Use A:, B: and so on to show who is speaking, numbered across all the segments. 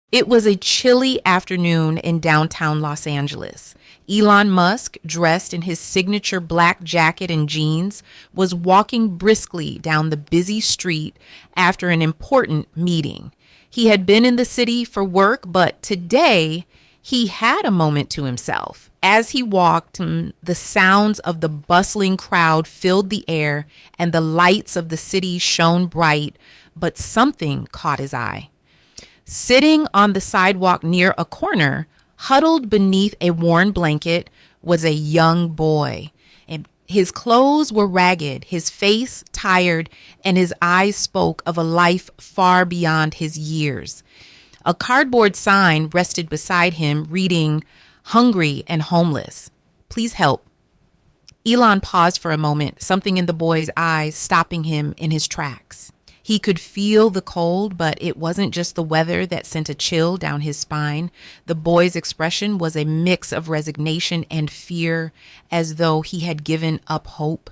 A: It was a chilly afternoon in downtown Los Angeles. Elon Musk, dressed in his signature black jacket and jeans, was walking briskly down the busy street after an important meeting. He had been in the city for work, but today he had a moment to himself. As he walked, the sounds of the bustling crowd filled the air and the lights of the city shone bright, but something caught his eye. Sitting on the sidewalk near a corner, huddled beneath a worn blanket, was a young boy. And his clothes were ragged, his face tired, and his eyes spoke of a life far beyond his years. A cardboard sign rested beside him, reading, "Hungry and homeless. Please help." Elon paused for a moment, something in the boy's eyes stopping him in his tracks. He could feel the cold, but it wasn't just the weather that sent a chill down his spine. The boy's expression was a mix of resignation and fear, as though he had given up hope.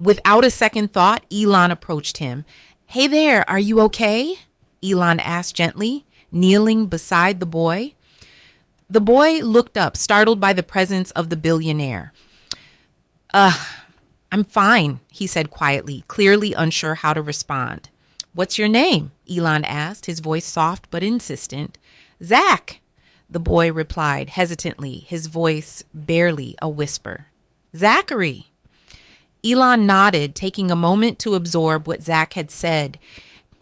A: Without a second thought, Elon approached him. "Hey there, are you okay?" Elon asked gently, kneeling beside the boy. The boy looked up, startled by the presence of the billionaire. "I'm fine," he said quietly, clearly unsure how to respond. "What's your name?" Elon asked, his voice soft but insistent. "Zach," the boy replied hesitantly, his voice barely a whisper. "Zachary." Elon nodded, taking a moment to absorb what Zach had said.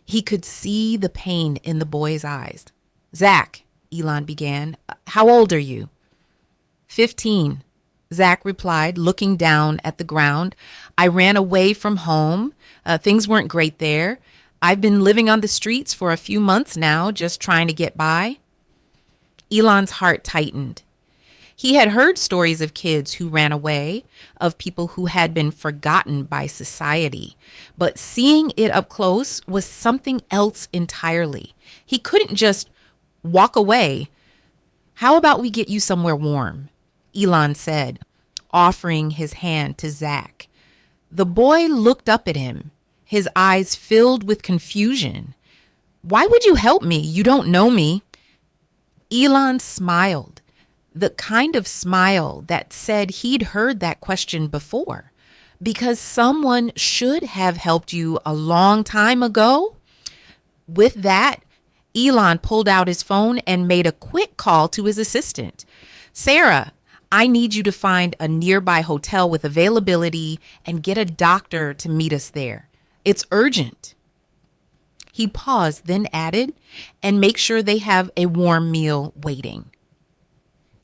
A: He could see the pain in the boy's eyes. "Zach," Elon began, "how old are you?" 15. Zach replied, looking down at the ground. "I ran away from home. Things weren't great there. I've been living on the streets for a few months now, just trying to get by." Elon's heart tightened. He had heard stories of kids who ran away, of people who had been forgotten by society. But seeing it up close was something else entirely. He couldn't just walk away. "How about we get you somewhere warm?" Elon said, offering his hand to Zach. The boy looked up at him, his eyes filled with confusion. "Why would you help me? You don't know me." Elon smiled, the kind of smile that said he'd heard that question before. "Because someone should have helped you a long time ago." With that, Elon pulled out his phone and made a quick call to his assistant. "Sarah, I need you to find a nearby hotel with availability and get a doctor to meet us there. It's urgent." He paused, then added, "and make sure they have a warm meal waiting."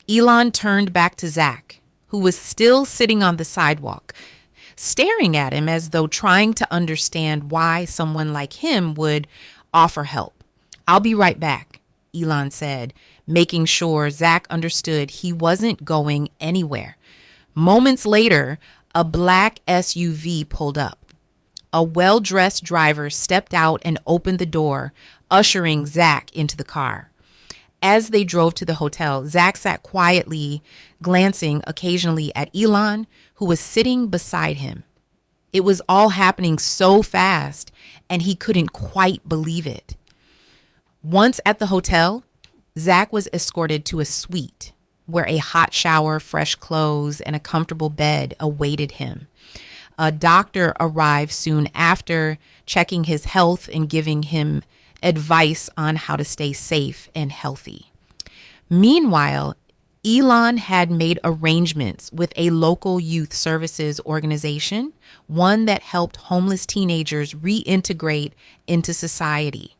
A: Elon turned back to Zach, who was still sitting on the sidewalk, staring at him as though trying to understand why someone like him would offer help. "I'll be right back," Elon said, making sure Zach understood he wasn't going anywhere. Moments later, a black SUV pulled up. A well-dressed driver stepped out and opened the door, ushering Zach into the car. As they drove to the hotel, Zach sat quietly, glancing occasionally at Elon, who was sitting beside him. It was all happening so fast, and he couldn't quite believe it. Once at the hotel, Zach was escorted to a suite where a hot shower, fresh clothes, and a comfortable bed awaited him. A doctor arrived soon after, checking his health and giving him advice on how to stay safe and healthy. Meanwhile, Elon had made arrangements with a local youth services organization, one that helped homeless teenagers reintegrate into society.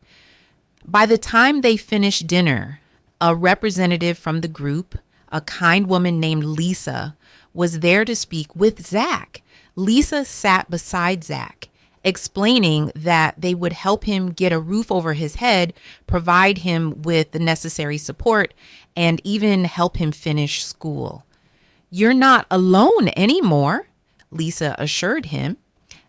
A: By the time they finished dinner, a representative from the group, a kind woman named Lisa, was there to speak with Zach. Lisa sat beside Zach, explaining that they would help him get a roof over his head, provide him with the necessary support, and even help him finish school. "You're not alone anymore," Lisa assured him.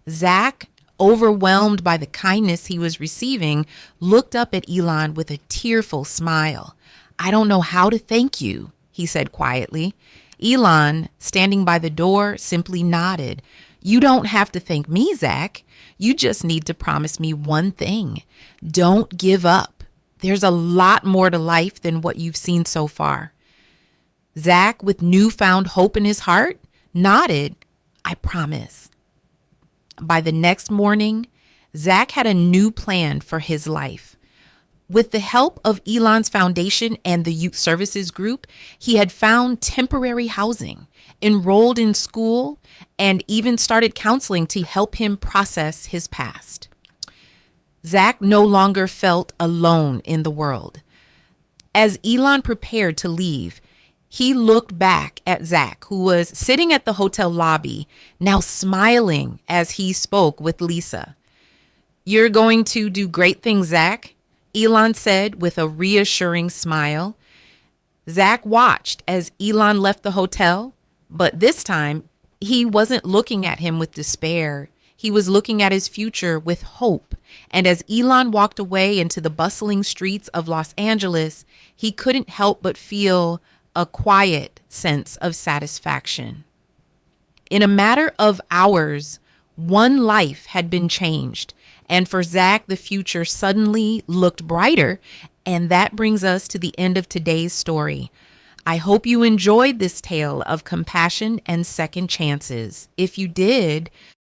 A: Zach, overwhelmed by the kindness he was receiving, looked up at Elon with a tearful smile. "I don't know how to thank you," he said quietly. Elon, standing by the door, simply nodded. "You don't have to thank me, Zach. You just need to promise me one thing. Don't give up. There's a lot more to life than what you've seen so far. Zach, with newfound hope in his heart, nodded, I promise. By the next morning, Zach had a new plan for his life. With the help of Elon's foundation and the youth services group, he had found temporary housing, enrolled in school, and even started counseling to help him process his past. Zach no longer felt alone in the world. As Elon prepared to leave, he looked back at Zach, who was sitting at the hotel lobby, now smiling as he spoke with Lisa. You're going to do great things, Zach, Elon said with a reassuring smile. Zach watched as Elon left the hotel, but this time he wasn't looking at him with despair. He was looking at his future with hope. And as Elon walked away into the bustling streets of Los Angeles, he couldn't help but feel a quiet sense of satisfaction. In a matter of hours, one life had been changed. And for Zach, the future suddenly looked brighter. And that brings us to the end of today's story. I hope you enjoyed this tale of compassion and second chances. If you did,